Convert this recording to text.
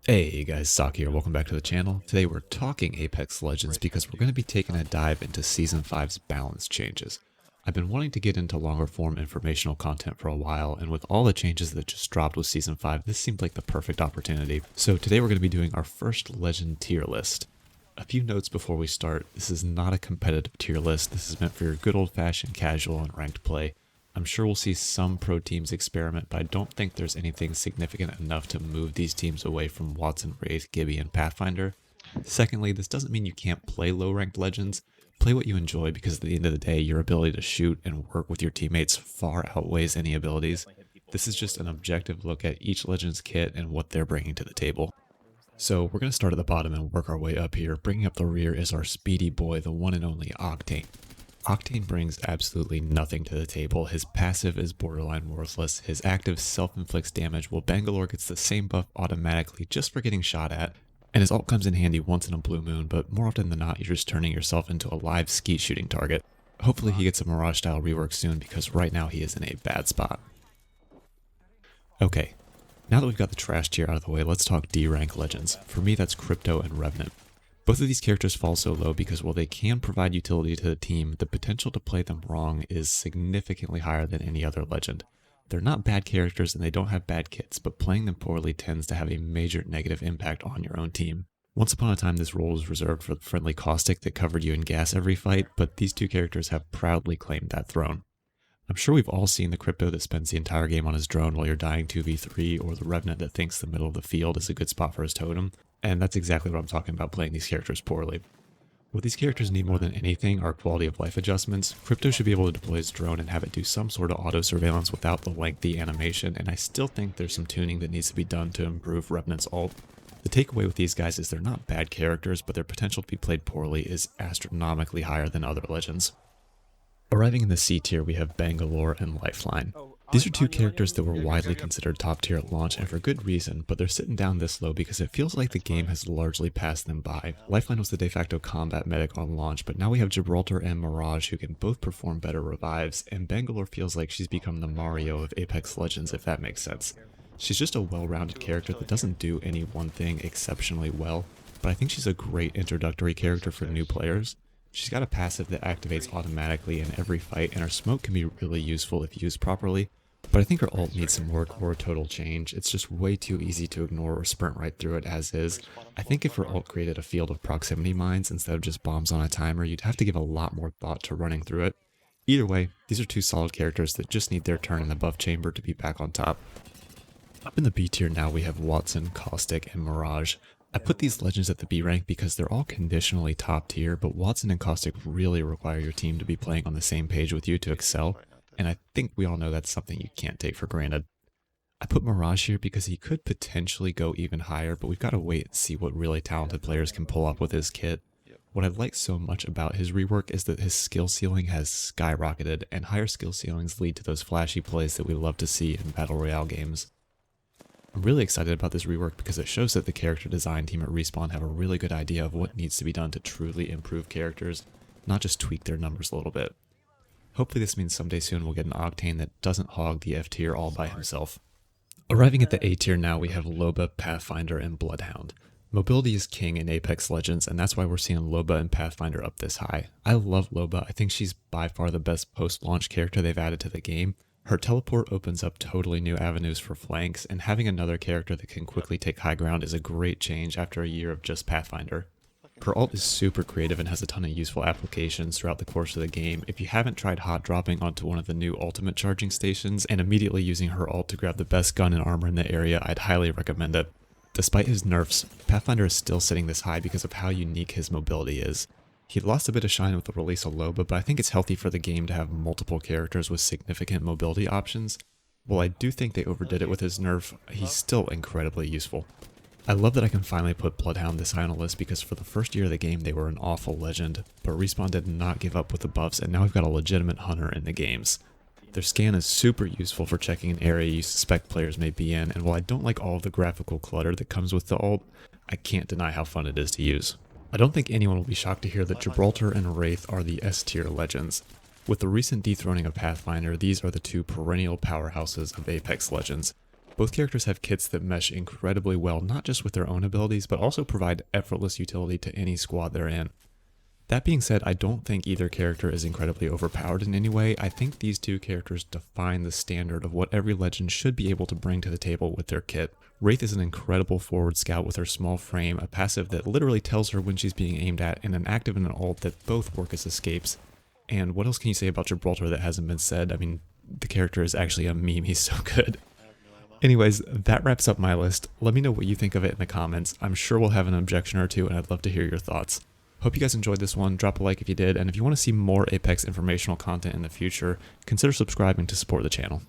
Hey guys, Saki here, welcome back to the channel. Today we're talking Apex Legends because we're going to be taking a dive into Season 5's balance changes. I've been wanting to get into longer form informational content for a while, and with all the changes that just dropped with Season 5, this seemed like the perfect opportunity. So today we're going to be doing our first Legend tier list. A few notes before we start: this is not a competitive tier list, this is meant for your good old-fashioned casual and ranked play. I'm sure we'll see some pro teams experiment, but I don't think there's anything significant enough to move these teams away from Wattson, Wraith, Gibby, and Pathfinder. Secondly, this doesn't mean you can't play low-ranked Legends. Play what you enjoy, because at the end of the day, your ability to shoot and work with your teammates far outweighs any abilities. This is just an objective look at each Legends kit and what they're bringing to the table. So we're going to start at the bottom and work our way up here. Bringing up the rear is our speedy boy, the one and only Octane. Octane brings absolutely nothing to the table. His passive is borderline worthless. His active self-inflicts damage, while Bangalore gets the same buff automatically just for getting shot at. And his ult comes in handy once in a blue moon, but more often than not, you're just turning yourself into a live skeet shooting target. Hopefully he gets a Mirage style rework soon, because right now he is in a bad spot. Okay, now that we've got the trash tier out of the way, let's talk D-rank Legends. For me, that's Crypto and Revenant. Both of these characters fall so low because while they can provide utility to the team, the potential to play them wrong is significantly higher than any other Legend. They're not bad characters and they don't have bad kits, but playing them poorly tends to have a major negative impact on your own team. Once upon a time, this role was reserved for the friendly Caustic that covered you in gas every fight, but these two characters have proudly claimed that throne. I'm sure we've all seen the Crypto that spends the entire game on his drone while you're dying 2v3, or the Revenant that thinks the middle of the field is a good spot for his totem. And that's exactly what I'm talking about, playing these characters poorly. What these characters need more than anything are quality of life adjustments. Crypto should be able to deploy his drone and have it do some sort of auto surveillance without the lengthy animation, and I still think there's some tuning that needs to be done to improve Revenant's ult. The takeaway with these guys is they're not bad characters, but their potential to be played poorly is astronomically higher than other Legends. Arriving in the C tier, we have Bangalore and Lifeline. These are two characters that were widely considered top tier at launch, and for good reason, but they're sitting down this low because it feels like the game has largely passed them by. Lifeline was the de facto combat medic on launch, but now we have Gibraltar and Mirage who can both perform better revives, and Bangalore feels like she's become the Mario of Apex Legends, if that makes sense. She's just a well-rounded character that doesn't do any one thing exceptionally well, but I think she's a great introductory character for new players. She's got a passive that activates automatically in every fight, and her smoke can be really useful if used properly, but I think her ult needs some work or a total change. It's just way too easy to ignore or sprint right through it as is. I think if her ult created a field of proximity mines instead of just bombs on a timer, you'd have to give a lot more thought to running through it. Either way, these are two solid characters that just need their turn in the buff chamber to be back on top. Up in the B tier now, we have Wattson, Caustic, and Mirage. I put these Legends at the B rank because they're all conditionally top tier, but Wattson and Caustic really require your team to be playing on the same page with you to excel, and I think we all know that's something you can't take for granted. I put Mirage here because he could potentially go even higher, but we've got to wait and see what really talented players can pull off with his kit. What I like so much about his rework is that his skill ceiling has skyrocketed, and higher skill ceilings lead to those flashy plays that we love to see in Battle Royale games. I'm really excited about this rework because it shows that the character design team at Respawn have a really good idea of what needs to be done to truly improve characters, not just tweak their numbers a little bit. Hopefully this means someday soon we'll get an Octane that doesn't hog the F tier all by himself. Arriving at the A tier now, we have Loba, Pathfinder, and Bloodhound. Mobility is king in Apex Legends, and that's why we're seeing Loba and Pathfinder up this high. I love Loba. I think she's by far the best post-launch character they've added to the game. Her teleport opens up totally new avenues for flanks, and having another character that can quickly take high ground is a great change after a year of just Pathfinder. Her ult is super creative and has a ton of useful applications throughout the course of the game. If you haven't tried hot dropping onto one of the new ultimate charging stations and immediately using her ult to grab the best gun and armor in the area, I'd highly recommend it. Despite his nerfs, Pathfinder is still sitting this high because of how unique his mobility is. He lost a bit of shine with the release of Loba, but I think it's healthy for the game to have multiple characters with significant mobility options. While I do think they overdid it with his nerf, he's still incredibly useful. I love that I can finally put Bloodhound this high on the list because for the first year of the game they were an awful Legend, but Respawn did not give up with the buffs, and now we've got a legitimate hunter in the games. Their scan is super useful for checking an area you suspect players may be in, and while I don't like all of the graphical clutter that comes with the ult, I can't deny how fun it is to use. I don't think anyone will be shocked to hear that Gibraltar and Wraith are the S tier Legends. With the recent dethroning of Pathfinder, these are the two perennial powerhouses of Apex Legends. Both characters have kits that mesh incredibly well, not just with their own abilities, but also provide effortless utility to any squad they're in. That being said, I don't think either character is incredibly overpowered in any way. I think these two characters define the standard of what every legend should be able to bring to the table with their kit. Wraith is an incredible forward scout with her small frame, a passive that literally tells her when she's being aimed at, and an active and an ult that both work as escapes. And what else can you say about Gibraltar that hasn't been said? I mean, the character is actually a meme, he's so good. Anyways, that wraps up my list. Let me know what you think of it in the comments. I'm sure we'll have an objection or two, and I'd love to hear your thoughts. Hope you guys enjoyed this one. Drop a like if you did, and if you want to see more Apex informational content in the future, consider subscribing to support the channel.